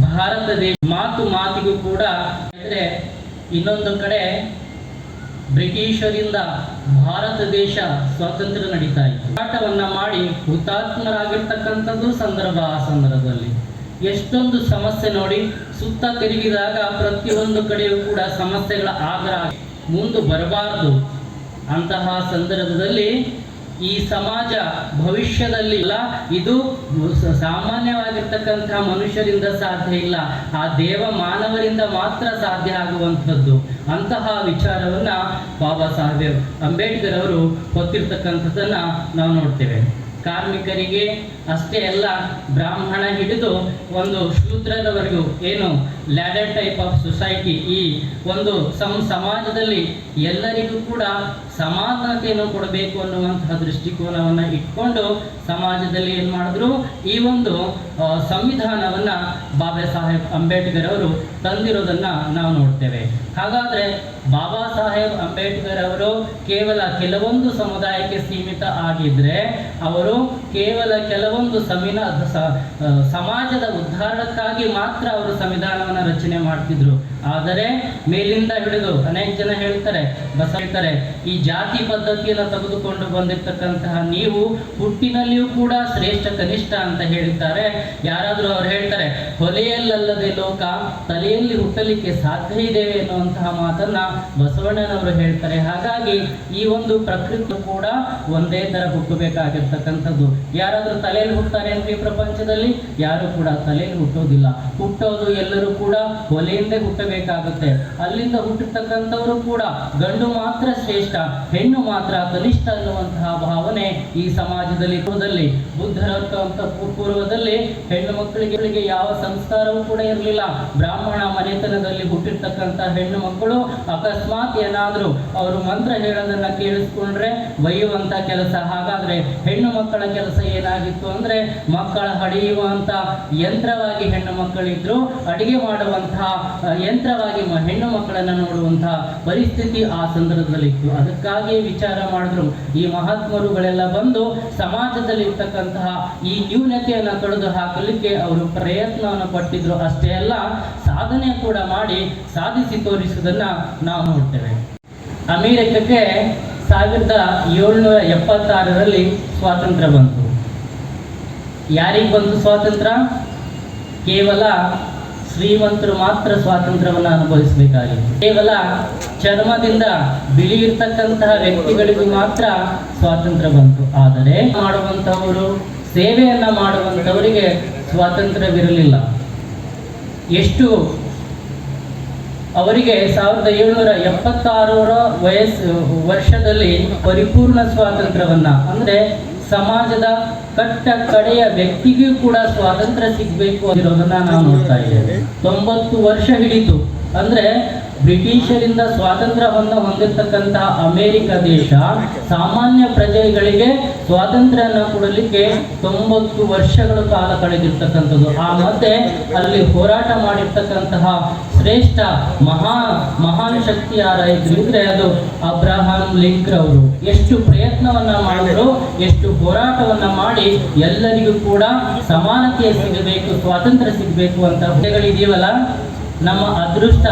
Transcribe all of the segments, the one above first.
ಭಾರತ ದೇಶ ಮಾತಿಗೂ ಕೂಡ ಅಂದ್ರೆ ಇನ್ನೊಂದು ಕಡೆ ಬ್ರಿಟಿಷರಿಂದ ಭಾರತ ದೇಶ ಸ್ವಾತಂತ್ರ್ಯ ನಡೀತಾ ಇತ್ತು. ಹೋರಾಟವನ್ನ ಮಾಡಿ ಹುತಾತ್ಮರಾಗಿರ್ತಕ್ಕಂಥದ್ದು ಸಂದರ್ಭ. ಆ ಸಂದರ್ಭದಲ್ಲಿ ಎಷ್ಟೊಂದು ಸಮಸ್ಯೆ ನೋಡಿ, ಸುತ್ತ ತಿರುಗಿದಾಗ ಪ್ರತಿಯೊಂದು ಕಡೆಯೂ ಕೂಡ ಸಮಸ್ಯೆಗಳ ಆಗ್ರಹ ಮುಂದೆ ಬರಬಾರದು. ಅಂತಹ ಸಂದರ್ಭದಲ್ಲಿ ಈ ಸಮಾಜ ಭವಿಷ್ಯದಲ್ಲಿ ಇದು ಸಾಮಾನ್ಯವಾಗಿರ್ತಕ್ಕಂತಹ ಮನುಷ್ಯರಿಂದ ಸಾಧ್ಯ ಇಲ್ಲ, ಆ ದೇವ ಮಾನವರಿಂದ ಮಾತ್ರ ಸಾಧ್ಯ ಆಗುವಂಥದ್ದು. ಅಂತಹ ವಿಚಾರವನ್ನ ಬಾಬಾ ಸಾಹೇಬ್ ಅಂಬೇಡ್ಕರ್ ಅವರು ಹೊತ್ತಿರ್ತಕ್ಕಂಥದ್ದನ್ನ ನಾವು ನೋಡ್ತೇವೆ. ಕಾರ್ಮಿಕರಿಗೆ ಅಷ್ಟೇ ಅಲ್ಲ, ಬ್ರಾಹ್ಮಣ ಹಿಡಿದು ಒಂದು ಶೂದ್ರದವರೆಗೂ ಏನು ಲ್ಯಾಡರ್ ಟೈಪ್ ಆಫ್ ಸೊಸೈಟಿ, ಈ ಒಂದು ಸಮಾಜದಲ್ಲಿ ಎಲ್ಲರಿಗೂ ಕೂಡ ಸಮಾನತೆಯನ್ನು ಕೊಡಬೇಕು ಅನ್ನುವಂತಹ ದೃಷ್ಟಿಕೋನವನ್ನು ಇಟ್ಕೊಂಡು ಸಮಾಜದಲ್ಲಿ ಏನು ಮಾಡಿದ್ರು, ಈ ಒಂದು ಸಂವಿಧಾನವನ್ನ ಬಾಬಾ ಸಾಹೇಬ್ ಅಂಬೇಡ್ಕರ್ ಅವರು ತಂದಿರೋದನ್ನ ನಾವು ನೋಡ್ತೇವೆ. ಹಾಗಾದ್ರೆ ಬಾಬಾ ಸಾಹೇಬ್ ಅಂಬೇಡ್ಕರ್ ಅವರು ಕೇವಲ ಕೆಲವೊಂದು ಸಮುದಾಯಕ್ಕೆ ಸೀಮಿತ ಆಗಿದ್ರೆ, ಅವರು ಕೇವಲ ಕೆಲವೊಂದು ಸಮಾಜದ ಉದ್ಧಾರಕ್ಕಾಗಿ ಮಾತ್ರ ಅವರು ಸಂವಿಧಾನವನ್ನು ರಚನೆ ಮಾಡ್ತಿದ್ರು. ಆದರೆ ಮೇಲಿಂದ ಹಿಡಿದು ಅನೇಕ ಜನ ಹೇಳ್ತಾರೆ, ಈ ಜಾತಿ ಪದ್ಧತಿಯನ್ನು ತೆಗೆದುಕೊಂಡು ಬಂದಿರತಕ್ಕಂತಹ ನೀವು ಹುಟ್ಟಿನಲ್ಲಿಯೂ ಕೂಡ ಶ್ರೇಷ್ಠ ಕನಿಷ್ಠ ಅಂತ ಹೇಳಿದ್ದಾರೆ. ಯಾರಾದರೂ ಅವ್ರು ಹೇಳ್ತಾರೆ, ಹೊಲೆಯಲ್ಲದೆ ಲೋಕ ತಲೆಯಲ್ಲಿ ಹುಟ್ಟಲಿಕ್ಕೆ ಸಾಧ್ಯ ಇದೆಯೇ ಎನ್ನುವಂತಹ ಮಾತನ್ನ ಬಸವಣ್ಣನವರು ಹೇಳ್ತಾರೆ. ಹಾಗಾಗಿ ಈ ಒಂದು ಪ್ರಕೃತಿ ಕೂಡ ಒಂದೇ ತರ ಹುಟ್ಟಬೇಕಾಗಿರ್ತಕ್ಕಂಥದ್ದು. ಯಾರಾದ್ರೂ ತಲೆಯಲ್ಲಿ ಹುಟ್ಟುತ್ತಾರೆ ಅಂದ್ರೆ ಈ ಪ್ರಪಂಚದಲ್ಲಿ ಯಾರು ಕೂಡ ತಲೆಯಲ್ಲಿ ಹುಟ್ಟೋದಿಲ್ಲ. ಹುಟ್ಟೋದು ಎಲ್ಲರೂ ಕೂಡ ಹೊಲೆಯಿಂದೇ ಹುಟ್ಟಬೇಕಾಗುತ್ತೆ. ಅಲ್ಲಿಂದ ಹುಟ್ಟಿರ್ತಕ್ಕಂಥವರು ಕೂಡ ಗಂಡು ಮಾತ್ರ ಶ್ರೇಷ್ಠ, ಹೆಣ್ಣು ಮಾತ್ರ ಕನಿಷ್ಠ ಅನ್ನುವಂತಹ ಭಾವನೆ ಈ ಸಮಾಜದಲ್ಲಿ ಬುದ್ಧರ ಪೂರ್ವದಲ್ಲಿ ಹೆಣ್ಣು ಮಕ್ಕಳಿಗೆ ಯಾವ ಸಂಸ್ಕಾರವೂ ಕೂಡ ಇರಲಿಲ್ಲ. ಬ್ರಾಹ್ಮಣ ಮನೆತನದಲ್ಲಿ ಹುಟ್ಟಿರ್ತಕ್ಕಂಥ ಹೆಣ್ಣು ಮಕ್ಕಳು ಅಕಸ್ಮಾತ್ ಏನಾದ್ರೂ ಅವರು ಮಂತ್ರ ಹೇಳೋದನ್ನ ಕೇಳಿಸ್ಕೊಂಡ್ರೆ ಬೈಯುವಂತ ಕೆಲಸ. ಹಾಗಾದ್ರೆ ಹೆಣ್ಣು ಮಕ್ಕಳ ಕೆಲಸ ಏನಾಗಿತ್ತು ಅಂದ್ರೆ, ಮಕ್ಕಳ ಹಡಿಯುವಂತ ಯಂತ್ರವಾಗಿ ಹೆಣ್ಣು ಮಕ್ಕಳಿದ್ರು, ಅಡಿಗೆ ಮಾಡುವಂತಹ ಯಂತ್ರವಾಗಿ ಹೆಣ್ಣು ಮಕ್ಕಳನ್ನ ನೋಡುವಂತಹ ಪರಿಸ್ಥಿತಿ ಆ ಸಂದರ್ಭದಲ್ಲಿ ಇತ್ತು. ಅದಕ್ಕಾಗಿ ವಿಚಾರ ಮಾಡಿದ್ರು ಈ ಮಹಾತ್ಮರುಗಳೆಲ್ಲ ಬಂದು ಸಮಾಜದಲ್ಲಿ ಇರ್ತಕ್ಕಂತಹ ಈ ನ್ಯೂನತೆಯನ್ನು ತೊಡೆದು ಹಾಕಲಿಕ್ಕೆ ಅವರು ಪ್ರಯತ್ನವನ್ನು ಪಟ್ಟಿದ್ರು. ಅಷ್ಟೇ ಅಲ್ಲ, ಸಾಧನೆ ಕೂಡ ಮಾಡಿ ಸಾಧಿಸಿ ತೋರಿಸುವುದನ್ನ ನಾವು ನೋಡ್ತೇವೆ. ಅಮೆರಿಕಕ್ಕೆ 1776ರಲ್ಲಿ ಸ್ವಾತಂತ್ರ್ಯ ಬಂತು. ಯಾರಿಗೆ ಬಂತು ಸ್ವಾತಂತ್ರ್ಯ? ಕೇವಲ ಶ್ರೀಮಂತರು ಮಾತ್ರ ಸ್ವಾತಂತ್ರ್ಯವನ್ನು ಅನುಭವಿಸಬೇಕಾಗಿತ್ತು. ಕೇವಲ ಚರ್ಮದಿಂದ ಬಿಳಿ ಇರ್ತಕ್ಕಂತಹ ವ್ಯಕ್ತಿಗಳಿಗೂ ಮಾತ್ರ ಸ್ವಾತಂತ್ರ್ಯ ಬಂತು. ಆದರೆ ಮಾಡುವಂತಹವರು, ಸೇವೆಯನ್ನ ಮಾಡುವಂತವರಿಗೆ ಸ್ವಾತಂತ್ರ್ಯವಿರಲಿಲ್ಲ. ಎಷ್ಟು ಅವರಿಗೆ 1776 ವರ್ಷದಲ್ಲಿ ಪರಿಪೂರ್ಣ ಸ್ವಾತಂತ್ರ್ಯವನ್ನ, ಅಂದ್ರೆ ಸಮಾಜದ ಕಟ್ಟ ಕಡೆಯ ವ್ಯಕ್ತಿಗೂ ಕೂಡ ಸ್ವಾತಂತ್ರ್ಯ ಸಿಗಬೇಕು ಅನ್ನೋದನ್ನ ನಾವು ನೋಡ್ತಾ ಇದ್ದೇವೆ. 90 ವರ್ಷ ಹಿಡಿತು. ಅಂದ್ರೆ ಬ್ರಿಟಿಷರಿಂದ ಸ್ವಾತಂತ್ರ್ಯವನ್ನು ಹೊಂದಿರತಕ್ಕಂತಹ ಅಮೆರಿಕ ದೇಶ ಸಾಮಾನ್ಯ ಪ್ರಜೆಗಳಿಗೆ ಸ್ವಾತಂತ್ರ್ಯನ ಕೊಡಲಿಕ್ಕೆ 90 ವರ್ಷಗಳ ಕಾಲ ಕಳೆದಿರ್ತಕ್ಕಂಥದ್ದು. ಆ ಮಧ್ಯೆ ಅಲ್ಲಿ ಹೋರಾಟ ಮಾಡಿರ್ತಕ್ಕಂತಹ ಶ್ರೇಷ್ಠ ಮಹಾನ್ ಶಕ್ತಿ ಯಾರಾಯಿತು ಅಂದ್ರೆ ಅದು ಅಬ್ರಹಾಂ ಲಿಂಕನ್ ಅವರು. ಎಷ್ಟು ಪ್ರಯತ್ನವನ್ನ ಮಾಡಿದ್ರು, ಎಷ್ಟು ಹೋರಾಟವನ್ನ ಮಾಡಿ ಎಲ್ಲರಿಗೂ ಕೂಡ ಸಮಾನತೆ ಸಿಗಬೇಕು, ಸ್ವಾತಂತ್ರ್ಯ ಸಿಗಬೇಕು ಅಂತ ಹುದ್ದೆಗಳಿದೀವಲ್ಲ, ನಮ್ಮ ಅದೃಷ್ಟ,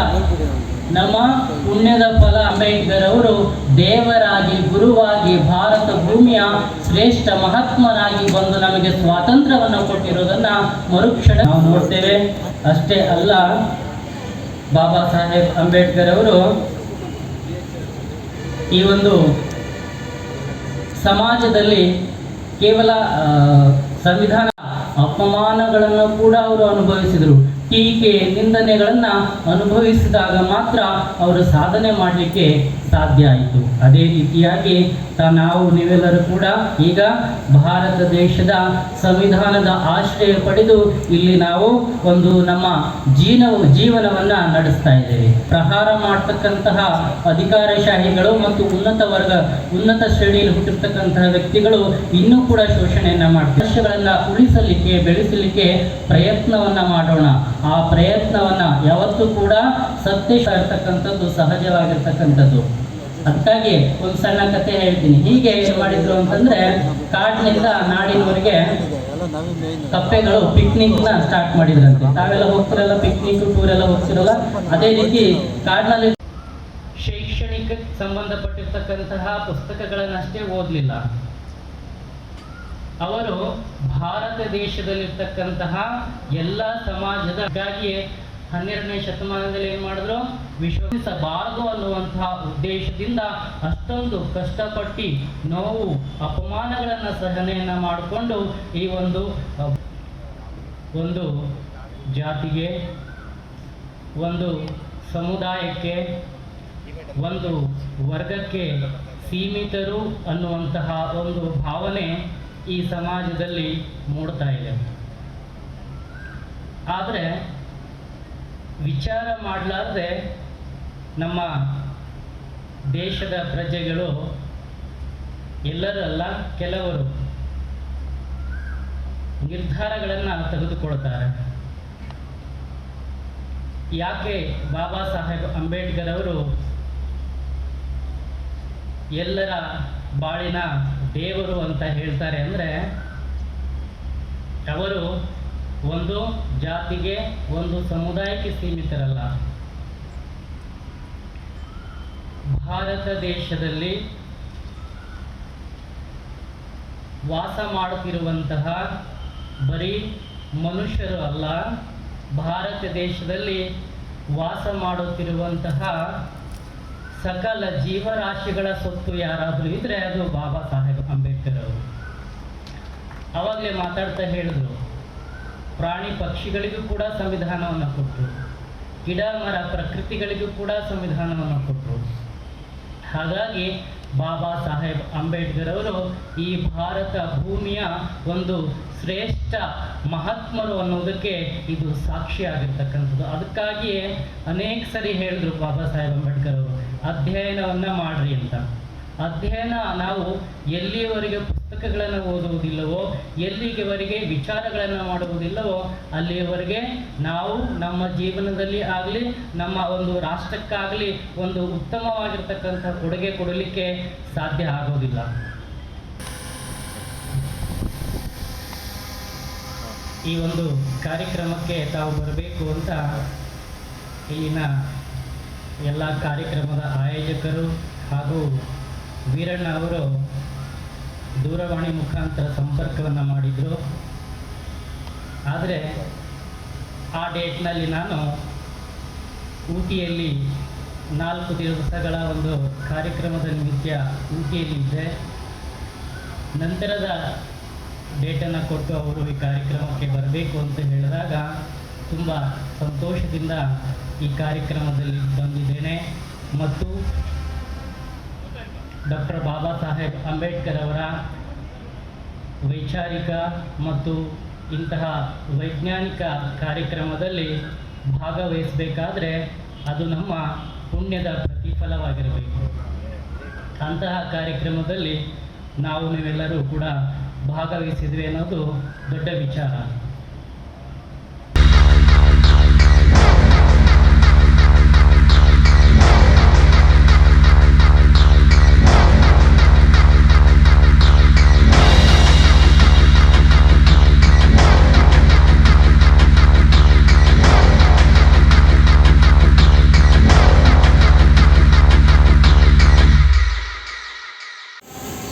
ನಮ್ಮ ಪುಣ್ಯದ ಫಲ. ಅಂಬೇಡ್ಕರ್ ಅವರು ದೇವರಾಗಿ, ಗುರುವಾಗಿ, ಭಾರತ ಭೂಮಿಯ ಶ್ರೇಷ್ಠ ಮಹಾತ್ಮರಾಗಿ ಬಂದು ನಮಗೆ ಸ್ವಾತಂತ್ರ್ಯವನ್ನು ಕೊಟ್ಟಿರೋದನ್ನ ಮರುಕ್ಷಣ ನಾವು ನೋಡ್ತೇವೆ. ಅಷ್ಟೇ ಅಲ್ಲ, ಬಾಬಾ ಸಾಹೇಬ್ ಅಂಬೇಡ್ಕರ್ ಅವರು ಈ ಒಂದು ಸಮಾಜದಲ್ಲಿ ಕೇವಲ ಸಂವಿಧಾನ ಅಪಮಾನಗಳನ್ನು ಕೂಡ ಅವರು ಅನುಭವಿಸಿದರು. ಟೀಕೆ, ನಿಂದನೆಗಳನ್ನ ಅನುಭವಿಸಿದಾಗ ಮಾತ್ರ ಅವರು ಸಾಧನೆ ಮಾಡಲಿಕ್ಕೆ ಸಾಧ್ಯ ಆಯಿತು. ಅದೇ ರೀತಿಯಾಗಿ ನೀವೆಲ್ಲರೂ ಕೂಡ ಈಗ ಭಾರತ ದೇಶದ ಸಂವಿಧಾನದ ಆಶ್ರಯ ಪಡೆದು ಇಲ್ಲಿ ನಾವು ಒಂದು ನಮ್ಮ ಜೀವನವನ್ನ ನಡೆಸ್ತಾ ಇದ್ದೇವೆ. ಪ್ರಹಾರ ಮಾಡತಕ್ಕಂತಹ ಅಧಿಕಾರಶಾಹಿಗಳು ಮತ್ತು ಉನ್ನತ ಶ್ರೇಣಿಯಲ್ಲಿ ಹುಟ್ಟಿರ್ತಕ್ಕಂತಹ ವ್ಯಕ್ತಿಗಳು ಇನ್ನೂ ಕೂಡ ಶೋಷಣೆಯನ್ನ ಮಾಡ್ತಾರೆ. ದೇಶಗಳನ್ನ ಉಳಿಸಲಿಕ್ಕೆ, ಬೆಳೆಸಲಿಕ್ಕೆ ಪ್ರಯತ್ನವನ್ನ ಮಾಡೋಣ. ಆ ಪ್ರಯತ್ನವನ್ನ ಯಾವತ್ತೂ ಕೂಡ ಸತ್ಯ ಇರ್ತಕ್ಕಂಥದ್ದು ಸಹಜವಾಗಿರ್ತಕ್ಕಂಥದ್ದು. ಅದಕ್ಕಾಗಿ ಒಂದು ಸಣ್ಣ ಕಥೆ ಹೇಳ್ತೀನಿ. ಹೀಗೆ ಏನು ಮಾಡಿದ್ರು ಅಂತಂದ್ರೆ, ಕಾಡಿನಿಂದ ನಾಡಿನವರೆಗೆ ಕಪ್ಪೆಗಳು ಪಿಕ್ನಿಕ್ ನ ಸ್ಟಾರ್ಟ್ ಮಾಡಿದ್ರಂತೆ. ತಾವೆಲ್ಲ ಹೋಗ್ತಿರಲ್ಲ ಪಿಕ್ನಿಕ್ ಟೂರ್ ಎಲ್ಲ ಹೋಗ್ತಿರಲ್ಲ, ಅದೇ ರೀತಿ ಕಾಡಿನಲ್ಲಿ ಶೈಕ್ಷಣಿಕ ಸಂಬಂಧಪಟ್ಟಿರ್ತಕ್ಕಂತಹ ಪುಸ್ತಕಗಳನ್ನಷ್ಟೇ ಓದಲಿಲ್ಲ ಅವರು. ಭಾರತ ದೇಶದಲ್ಲಿರ್ತಕ್ಕಂತಹ ಎಲ್ಲ ಸಮಾಜದಗಾಗಿಯೇ 12ನೇ ಶತಮಾನದಲ್ಲಿ ಏನು ಮಾಡಿದ್ರು, ವಿಶ್ವಸಿಸಬಾರದು ಅನ್ನುವಂತಹ ಉದ್ದೇಶದಿಂದ ಅಷ್ಟೊಂದು ಕಷ್ಟಪಟ್ಟು ನೋವು ಅಪಮಾನಗಳನ್ನು ಸಹನೆಯನ್ನು ಮಾಡಿಕೊಂಡು ಈ ಒಂದು ಜಾತಿಗೆ, ಒಂದು ಸಮುದಾಯಕ್ಕೆ, ಒಂದು ವರ್ಗಕ್ಕೆ ಸೀಮಿತರು ಅನ್ನುವಂತಹ ಒಂದು ಭಾವನೆ ಈ ಸಮಾಜದಲ್ಲಿ ಮೂಡ್ತಾ ಇದೆ. ಆದರೆ ವಿಚಾರ ಮಾಡಲಾರದೆ ನಮ್ಮ ದೇಶದ ಪ್ರಜೆಗಳು, ಎಲ್ಲರಲ್ಲ ಕೆಲವರು ನಿರ್ಧಾರಗಳನ್ನು ತೆಗೆದುಕೊಳ್ತಾರೆ. ಯಾಕೆ ಬಾಬಾ ಸಾಹೇಬ್ ಅಂಬೇಡ್ಕರ್ ಅವರು ಎಲ್ಲರ ಬಾಳಿನ ದೇವರು ಅಂತ ಹೇಳ್ತಾರೆ ಅಂದರೆ, ಅವರು ಒಂದು ಜಾತಿಗೆ, ಒಂದು ಸಮುದಾಯಕ್ಕೆ ಸೀಮಿತರಲ್ಲ. ಭಾರತ ದೇಶದಲ್ಲಿ ವಾಸ ಮಾಡುತ್ತಿರುವಂತಹ ಬರೀ ಮನುಷ್ಯರು ಅಲ್ಲ, ಭಾರತ ದೇಶದಲ್ಲಿ ವಾಸ ಮಾಡುತ್ತಿರುವಂತಹ ಸಕಲ ಜೀವರಾಶಿಗಳ ಸೊತ್ತು ಯಾರಾದರೂ ಇದ್ರೆ ಅದು ಬಾಬಾ ಸಾಹೇಬ್ ಅಂಬೇಡ್ಕರ್ ಅವರು. ಅವಾಗಲೇ ಮಾತಾಡ್ತಾ ಹೇಳಿದ್ರು, ಪ್ರಾಣಿ ಪಕ್ಷಿಗಳಿಗೂ ಕೂಡ ಸಂವಿಧಾನವನ್ನು ಕೊಟ್ಟರು, ಗಿಡ ಮರ ಪ್ರಕೃತಿಗಳಿಗೂ ಕೂಡ ಸಂವಿಧಾನವನ್ನು ಕೊಟ್ಟರು. ಹಾಗಾಗಿ ಬಾಬಾ ಸಾಹೇಬ್ ಅಂಬೇಡ್ಕರ್ ಅವರು ಈ ಭಾರತ ಭೂಮಿಯ ಒಂದು ಶ್ರೇಷ್ಠ ಮಹಾತ್ಮರು ಅನ್ನೋದಕ್ಕೆ ಇದು ಸಾಕ್ಷಿಯಾಗಿರ್ತಕ್ಕಂಥದ್ದು. ಅದಕ್ಕಾಗಿಯೇ ಅನೇಕ ಸರಿ ಹೇಳಿದ್ರು ಬಾಬಾ ಸಾಹೇಬ್ ಅಂಬೇಡ್ಕರ್ ಅವರು, ಅಧ್ಯಯನವನ್ನು ಮಾಡ್ರಿ ಅಂತ. ಅಧ್ಯಯನ ನಾವು ಎಲ್ಲಿಯವರೆಗೆ ಪುಸ್ತಕಗಳನ್ನು ಓದುವುದಿಲ್ಲವೋ, ಎಲ್ಲಿಯವರೆಗೆ ವಿಚಾರಗಳನ್ನು ಮಾಡುವುದಿಲ್ಲವೋ, ಅಲ್ಲಿಯವರೆಗೆ ನಾವು ನಮ್ಮ ಜೀವನದಲ್ಲಿ ಆಗಲಿ, ನಮ್ಮ ಒಂದು ರಾಷ್ಟ್ರಕ್ಕಾಗಲಿ ಒಂದು ಉತ್ತಮವಾಗಿರ್ತಕ್ಕಂಥ ಕೊಡುಗೆ ಕೊಡಲಿಕ್ಕೆ ಸಾಧ್ಯ ಆಗೋದಿಲ್ಲ. ಈ ಒಂದು ಕಾರ್ಯಕ್ರಮಕ್ಕೆ ತಾವು ಬರಬೇಕು ಅಂತ ಇಲ್ಲಿನ ಎಲ್ಲ ಕಾರ್ಯಕ್ರಮದ ಆಯೋಜಕರು ಹಾಗೂ ವೀರಣ್ಣ ಅವರು ದೂರವಾಣಿ ಮುಖಾಂತರ ಸಂಪರ್ಕವನ್ನು ಮಾಡಿದರು. ಆದರೆ ಆ ಡೇಟ್ನಲ್ಲಿ ನಾನು ಊಟಿಯಲ್ಲಿ 4 ದಿವಸಗಳ ಒಂದು ಕಾರ್ಯಕ್ರಮದ ನಿಮಿತ್ತ ಊಟಿಯಲ್ಲಿ ಇದ್ದೆ. ನಂತರದ ಡೇಟನ್ನು ಕೊಟ್ಟು ಅವರು ಈ ಕಾರ್ಯಕ್ರಮಕ್ಕೆ ಬರಬೇಕು ಅಂತ ಹೇಳಿದಾಗ ತುಂಬ ಸಂತೋಷದಿಂದ ಈ ಕಾರ್ಯಕ್ರಮದಲ್ಲಿ ಬಂದಿದ್ದೇನೆ. ಮತ್ತು ಡಾಕ್ಟರ್ ಬಾಬಾ ಸಾಹೇಬ್ ಅಂಬೇಡ್ಕರ್ ಅವರ ವೈಚಾರಿಕ ಮತ್ತು ಇಂತಹ ವೈಜ್ಞಾನಿಕ ಕಾರ್ಯಕ್ರಮದಲ್ಲಿ ಭಾಗವಹಿಸಬೇಕಾದ್ರೆ ಅದು ನಮ್ಮ ಪುಣ್ಯದ ಪ್ರತಿಫಲವಾಗಿರಬೇಕು. ಅಂತಹ ಕಾರ್ಯಕ್ರಮದಲ್ಲಿ ನೀವೆಲ್ಲರೂ ಕೂಡ ಭಾಗವಹಿಸಿದ್ವಿ ಅನ್ನೋದು ದೊಡ್ಡ ವಿಚಾರ.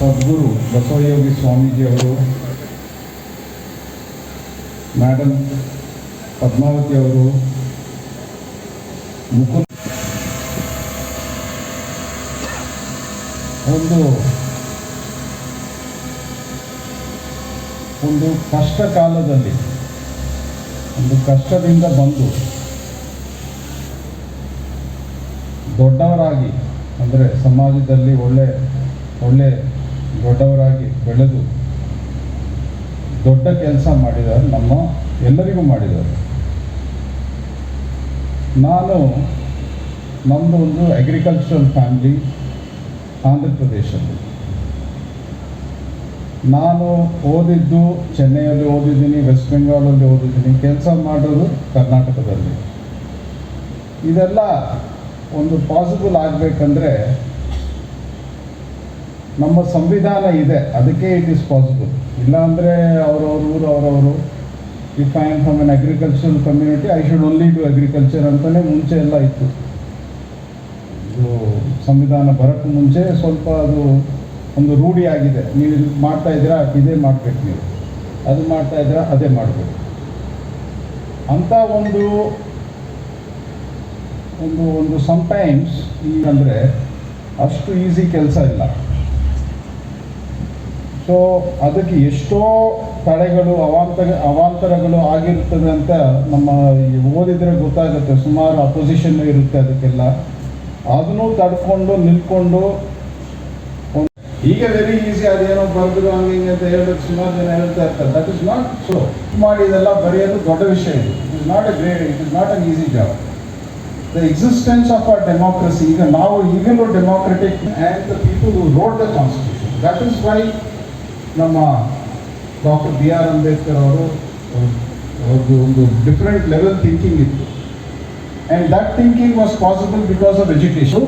ಸದ್ಗುರು ಬಸವಯೋಗಿ ಸ್ವಾಮೀಜಿಯವರು, ಮೇಡಮ್ ಪದ್ಮಾವತಿಯವರು, ಮುಕುಂದ ಒಂದು ಕಷ್ಟ ಕಾಲದಲ್ಲಿ ಒಂದು ಕಷ್ಟದಿಂದ ಬಂದು ದೊಡ್ಡವರಾಗಿ, ಅಂದರೆ ಸಮಾಜದಲ್ಲಿ ಒಳ್ಳೆ ದೊಡ್ಡವರಾಗಿ ಬೆಳೆದು ದೊಡ್ಡ ಕೆಲಸ ಮಾಡಿದ್ದಾರೆ, ನಮ್ಮ ಎಲ್ಲರಿಗೂ ಮಾಡಿದ್ದಾರೆ. ನಮ್ಮದು ಒಂದು ಅಗ್ರಿಕಲ್ಚರಲ್ ಫ್ಯಾಮಿಲಿ ಆಂಧ್ರ ಪ್ರದೇಶದಲ್ಲಿ. ನಾನು ಓದಿದ್ದು ಚೆನ್ನೈಯಲ್ಲಿ ಓದಿದ್ದೀನಿ, ವೆಸ್ಟ್ ಬೆಂಗಾಲಲ್ಲಿ ಓದಿದ್ದೀನಿ, ಕೆಲಸ ಮಾಡೋದು ಕರ್ನಾಟಕದಲ್ಲಿ. ಇದೆಲ್ಲ ಒಂದು ಪಾಸಿಬಲ್ ಆಗಬೇಕಂದ್ರೆ ನಮ್ಮ ಸಂವಿಧಾನ ಇದೆ, ಅದಕ್ಕೆ ಇಟ್ ಈಸ್ ಪಾಸಿಬಲ್. ಇಲ್ಲಾಂದರೆ ಅವ್ರವ್ರ ಊರು ಅವರವರು, if I am from N agricultural community I should only do agriculture ಅಂತಲೇ ಮುಂಚೆ ಎಲ್ಲ ಇತ್ತು. ಇದು ಸಂವಿಧಾನ ಬರೋಕ್ಕೂ ಮುಂಚೆ ಸ್ವಲ್ಪ ಅದು ಒಂದು ರೂಢಿ ಆಗಿದೆ. ನೀವು ಇದು ಮಾಡ್ತಾ ಇದ್ದೀರಾ ಇದೇ ಮಾಡಬೇಕು, ನೀವು ಅದು ಮಾಡ್ತಾ ಇದ್ದೀರಾ ಅದೇ ಮಾಡಬೇಕು ಅಂತ ಒಂದು ಒಂದು ಒಂದು ಸಮ್ಟೈಮ್ಸ್ ಅಂದರೆ ಅಷ್ಟು ಈಸಿ ಕೆಲಸ ಇಲ್ಲ. ಸೊ ಅದಕ್ಕೆ ಎಷ್ಟೋ ತಡೆಗಳು ಅವಾಂತರಗಳು ಆಗಿರುತ್ತದೆ ಅಂತ ನಮ್ಮ ಓದಿದರೆ ಗೊತ್ತಾಗುತ್ತೆ. ಸುಮಾರು ಅಪೋಸಿಷನ್ ಇರುತ್ತೆ ಅದಕ್ಕೆಲ್ಲ. ಅದನ್ನು ತಡ್ಕೊಂಡು ನಿಲ್ಕೊಂಡು ಈಗ ವೆರಿ ಈಸಿ ಅದೇನೋ ಬರೆದ್ರು ಹಂಗೆ ಹಿಂಗೆ ಅಂತ ಹೇಳೋದು ಸುಮಾರು ಜನ ಹೇಳ್ತಾ ಇರ್ತಾರೆ. That is not so. ಮಾಡಿ ಇದೆಲ್ಲ ಬರೆಯೋದು ದೊಡ್ಡ ವಿಷಯ. ಇದು it is not A great, it is not an easy job. The existence of a democracy, ಈಗ ನಾವು ಈಗಲೂ democratic and the people who wrote the constitution. That is why ನಮ್ಮ ಡಾಕ್ಟರ್ ಬಿ ಆರ್ ಅಂಬೇಡ್ಕರ್ ಅವರು ಅವ್ರದ್ದು ಒಂದು ಡಿಫ್ರೆಂಟ್ ಲೆವೆಲ್ ಥಿಂಕಿಂಗ್ ಇತ್ತು. And that thinking was possible because of education.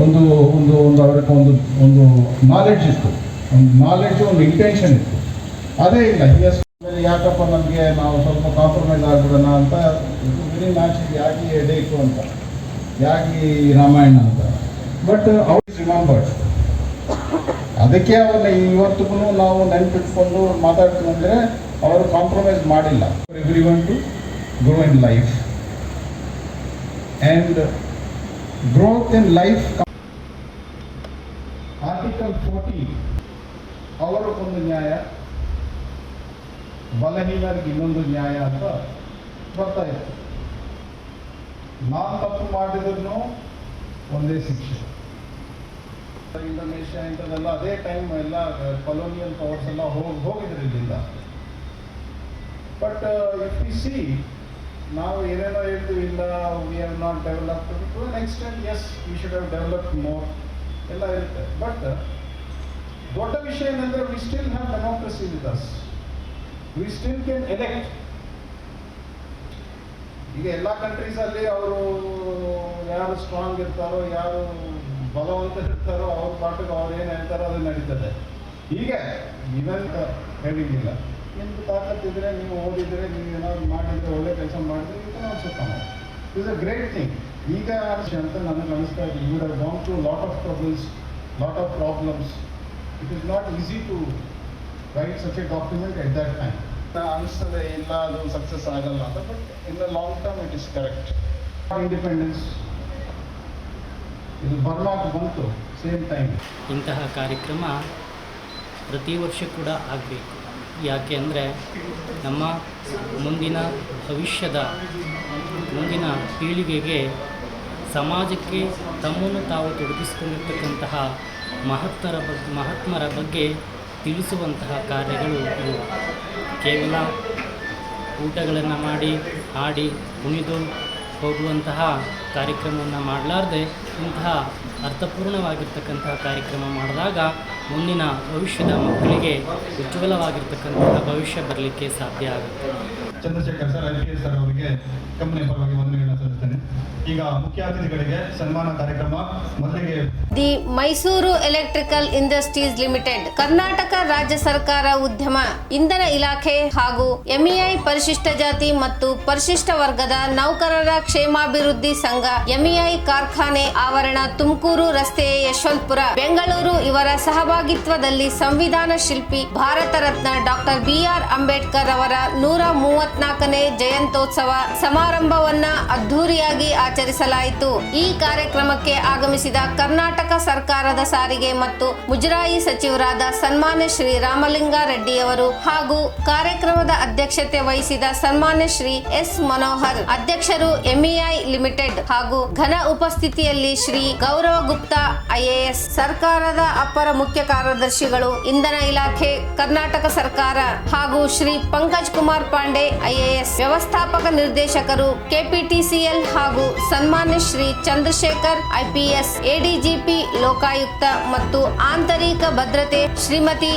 ಒಂದು ಒಂದು ಒಂದು ಅವರಿಗೆ ಒಂದು ಒಂದು ನಾಲೆಡ್ಜ್ ಇತ್ತು, ಒಂದು ನಾಲೆಡ್ಜು, ಒಂದು ಇಂಟೆನ್ಷನ್ ಇತ್ತು. ಅದೇ ಇಲ್ಲ. ಯಾಕಪ್ಪ ನಮಗೆ ನಾವು ಸ್ವಲ್ಪ ಕಾಂಪ್ರಮೈಸ್ ಆಗ್ಬಿಡೋಣ ಅಂತ ವೆರಿ ನ್ಯಾಚುರಲ್. ಯಾಕೆ ಎಡೇಕು ಅಂತ, ಯಾಕೆ ರಾಮಾಯಣ ಅಂತ. But out remembered. ಅದಕ್ಕೆ ಅವ್ರನ್ನ ಇವತ್ತಿಗೂ ನಾವು ನೆನಪಿಟ್ಕೊಂಡು ಮಾತಾಡ್ತೀವಿ ಅಂದರೆ ಅವರು ಕಾಂಪ್ರಮೈಸ್ ಮಾಡಿಲ್ಲ. Everyone to grow in life and growth in life. Article 14 ಅವರಿಗೊಂದು ನ್ಯಾಯ, ಬಲಹೀನರಿಗೆ ಇನ್ನೊಂದು ನ್ಯಾಯ ಅಂತ ಬರ್ತಾ ಇತ್ತು. ನಾನು ತಪ್ಪು ಮಾಡಿದ್ರು ಒಂದೇ ಶಿಕ್ಷೆ. ಇಂಡೋನೇಷ್ಯಾ ಇಂಥದ್ದೆಲ್ಲ ಅದೇ ಟೈಮ್ ಎಲ್ಲ ಕೊಲೋನಿಯಲ್ ಪವರ್ಸ್ ಎಲ್ಲ ಹೋಗಿದ್ರು ಇಲ್ಲಿಂದ. ಬಟ್ ಇಫ್ ವಿ ಸಿ, ನಾವು ಏನೇನೋ ಹೇಳ್ತೀವಿ, ಇಲ್ಲ we have not developed to an extent. Yes, we should have developed more ಎಲ್ಲ ಇರುತ್ತೆ. ಬಟ್ ದೊಡ್ಡ ವಿಷಯ ಏನಂದರೆ we still have democracy with us. We still can elect. ಈಗ ಎಲ್ಲ ಕಂಟ್ರೀಸಲ್ಲಿ ಅವರು ಯಾರು ಸ್ಟ್ರಾಂಗ್ ಇರ್ತಾರೋ, ಯಾರು ಬಲವಂತ ಇರ್ತಾರೋ, ಅವ್ರ ಪಾಠಕ್ಕೆ ಅವ್ರು ಏನು ಹೇಳ್ತಾರೋ ಅದು ನಡೀತದೆ. ಈಗ ಇವನ್ ಹೇಳಿಲ್ಲ, ನಿಮ್ದು ತಾಕತ್ತಿದ್ರೆ, ನೀವು ಓದಿದರೆ, ನೀವು ಏನಾದ್ರು ಮಾಡಿದರೆ, ಒಳ್ಳೆ ಕೆಲಸ ಮಾಡಿದ್ರೆ, ಇದು ನಾವು ಸುತ್ತ it is a great thing. ಈಗ ಅಂತ ನನಗೆ ಅನಿಸ್ತಾ ಇದೆ, you would have gone through lot of troubles, lot of problems. It is not easy to write such a document at that time. ಅನಿಸ್ತದೆ ಇಲ್ಲ ಅದು ಸಕ್ಸಸ್ ಆಗಲ್ಲ ಅಂತ. But in the long term it is correct. Independence ಇದು ಬರ್ಮಾಕ್ಕೆ ಬಂತು same time. ಇಂತಹ ಕಾರ್ಯಕ್ರಮ ಪ್ರತಿ ವರ್ಷ ಕೂಡ ಆಗಬೇಕು. ಯಾಕೆ ಅಂದರೆ ನಮ್ಮ ಮುಂದಿನ ಭವಿಷ್ಯದ, ಮುಂದಿನ ಪೀಳಿಗೆಗೆ ಸಮಾಜಕ್ಕೆ ತಮ್ಮನ್ನು ತಾವು ತೊಡಗಿಸಿಕೊಂಡಿರ್ತಕ್ಕಂತಹ ಮಹಾತ್ಮರ ಬಗ್ಗೆ ತಿಳಿಸುವಂತಹ ಕಾರ್ಯಗಳು ಇವು. ಕೇವಲ ಊಟಗಳನ್ನು ಮಾಡಿ, ಹಾಡಿ, ಕುಣಿದು ಹೋಗುವಂತಹ ಕಾರ್ಯಕ್ರಮವನ್ನು ಮಾಡಲಾರ್ದೆ ಇಂತಹ ಅರ್ಥಪೂರ್ಣವಾಗಿರ್ತಕ್ಕಂತಹ ಕಾರ್ಯಕ್ರಮ ಮಾಡಿದಾಗ ಮುಂದಿನ ಭವಿಷ್ಯದ ಮಕ್ಕಳಿಗೆ ಉಜ್ವಲವಾಗಿರ್ತಕ್ಕಂತಹ ಭವಿಷ್ಯ ಬರಲಿಕ್ಕೆ ಸಾಧ್ಯ ಆಗುತ್ತೆ. ಚಂದ್ರಶೇಖರ್ ಸರ್, IPS ಸರ್ ಅವರಿಗೆ ಕಂಪನಿ ಪರವಾಗಿ ವಂದನೆಗಳನ್ನು ಸಲ್ಲಿಸ್ತೇನೆ. ಈಗ ಮುಖ್ಯ ಅತಿಥಿಗಳಿಗೆ ಸನ್ಮಾನ ಕಾರ್ಯಕ್ರಮ. ಮೊದಲಿಗೆ the Mysuru electrical industries limited, Karnataka ರಾಜ್ಯ ಸರ್ಕಾರ ಉದ್ಯಮ ಇಂಧನ ಇಲಾಖೆ ಹಾಗೂ ಎಂಇಐ ಪರಿಶಿಷ್ಟ ಜಾತಿ ಮತ್ತು ಪರಿಶಿಷ್ಟ ವರ್ಗದ ನೌಕರರ ಕ್ಷೇಮಾಭಿವೃದ್ಧಿ ಸಂಘ ಎಂಇಐ ಕಾರ್ಖಾನೆ ಆವರಣ, ತುಮಕೂರು ರಸ್ತೆ, ಯಶವಂತಪುರ, ಬೆಂಗಳೂರು ಇವರ ಸಹಭಾಗಿತ್ವದಲ್ಲಿ ಸಂವಿಧಾನ ಶಿಲ್ಪಿ ಭಾರತ ರತ್ನ ಡಾಕ್ಟರ್ BR ಅಂಬೇಡ್ಕರ್ ಅವರ 134ನೇ ಜಯಂತ್ಯೋತ್ಸವ ಸಮಾರಂಭವನ್ನ ಅದ್ದೂರಿಯಾಗಿ ಆಚರಿಸಲಾಯಿತು. ಈ ಕಾರ್ಯಕ್ರಮಕ್ಕೆ ಆಗಮಿಸಿದ ಕರ್ನಾಟಕ ಸರ್ಕಾರದ ಸಾರಿಗೆ ಮತ್ತು ಮುಜರಾಯಿ ಸಚಿವರಾದ ಸನ್ಮಾನ್ಯ ಶ್ರೀ ರಾಮಲಿಂಗಾರೆಡ್ಡಿ ಅವರು ಹಾಗೂ ಕಾರ್ಯಕ್ರಮದ ಅಧ್ಯಕ್ಷತೆ ವಹಿಸಿದ ಸನ್ಮಾನ್ಯ ಶ್ರೀ S ಮನೋಹರ್, ಅಧ್ಯಕ್ಷರು ಎಂಇಐ ಲಿಮಿಟೆಡ್ ಹಾಗೂ ಘನ ಉಪಸ್ಥಿತಿಯಲ್ಲಿ ಶ್ರೀ ಗೌರವ ಗುಪ್ತಾ IAS, ಸರ್ಕಾರದ ಅಪರ ಮುಖ್ಯ ಕಾರ್ಯದರ್ಶಿಗಳು, ಇಂಧನ ಇಲಾಖೆ, ಕರ್ನಾಟಕ ಸರ್ಕಾರ ಹಾಗೂ ಶ್ರೀ ಪಂಕಜ್ ಕುಮಾರ್ ಪಾಂಡೆ IAS, ವ್ಯವಸ್ಥಾಪಕ ನಿರ್ದೇಶಕರು KPTCL ಹಾಗೂ ಸನ್ಮಾನ್ಯ ಶ್ರೀ ಚಂದ್ರಶೇಖರ್ IPS, ADGP ಲೋಕಾಯುಕ್ತ ಮತ್ತು ಆಂತರಿಕ ಭದ್ರತೆ ಶ್ರೀಮತಿ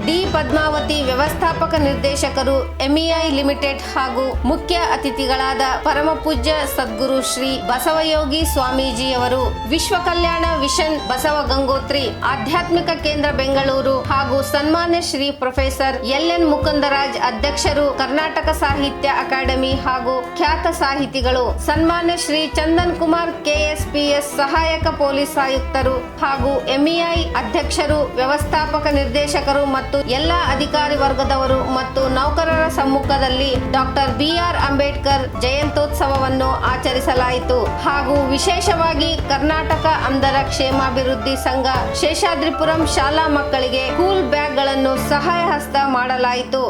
ಡಿ ಪದ್ಮಾವತಿ ವ್ಯವಸ್ಥಾಪಕ ನಿರ್ದೇಶಕರು MEI ಲಿಮಿಟೆಡ್ ಹಾಗೂ ಮುಖ್ಯ ಅತಿಥಿಗಳಾದ ಪರಮ ಪೂಜ್ಯ ಸದ್ಗುರು ಶ್ರೀ ಬಸವಯೋಗಿ ಸ್ವಾಮೀಜಿಯವರು, ವಿಶ್ವ ಕಲ್ಯಾಣ ವಿಷನ್ ಬಸವ ಗಂಗೋತ್ರಿ ಆಧ್ಯಾತ್ಮಿಕ ಕೇಂದ್ರ ಬೆಂಗಳೂರು ಹಾಗೂ ಸನ್ಮಾನ್ಯ ಶ್ರೀ ಪ್ರೊಫೆಸರ್ LN ಮುಕುಂದರಾಜ್ ಅಧ್ಯಕ್ಷರು, ಕರ್ನಾಟಕ ಸಾಹಿತ್ಯ ಅಕಾಡೆಮಿ ಹಾಗೂ ಖ್ಯಾತ ಸಾಹಿತಿಗಳು, ಸನ್ಮಾನ್ಯ ಶ್ರೀ ಚಂದನ್ ಕುಮಾರ್ KSPS ಸಹಾಯಕ ಪೊಲೀಸ್ ಆಯುಕ್ತರು ಹಾಗೂ MEI ಅಧ್ಯಕ್ಷರು, ವ್ಯವಸ್ಥಾಪಕ ನಿರ್ದೇಶಕರು ಮತ್ತು ಎಲ್ಲಾ ಅಧಿಕಾರಿ ವರ್ಗದವರು ಮತ್ತು ನೌಕರರ ಸಮ್ಮುಖದಲ್ಲಿ ಡಾಕ್ಟರ್ BR ಅಂಬೇಡ್ಕರ್ ಜಯಂತ್ಯೋತ್ಸವವನ್ನು ಆಚರಿಸಲಾಯಿತು ಹಾಗೂ ವಿಶೇಷವಾಗಿ ಕರ್ನಾಟಕ ಅಂಧರ ಕ್ಷೇಮಾಭಿವೃದ್ಧಿ ಸಂಘ ಶೇಷಾದ್ರಿಪುರಂ ಶಾಲಾ ಮಕ್ಕಳಿಗೆ ಸ್ಕೂಲ್ ಬ್ಯಾಗ್ಗಳನ್ನು ಸಹಾಯ ಹಸ್ತ ಮಾಡಲಾಯಿತು.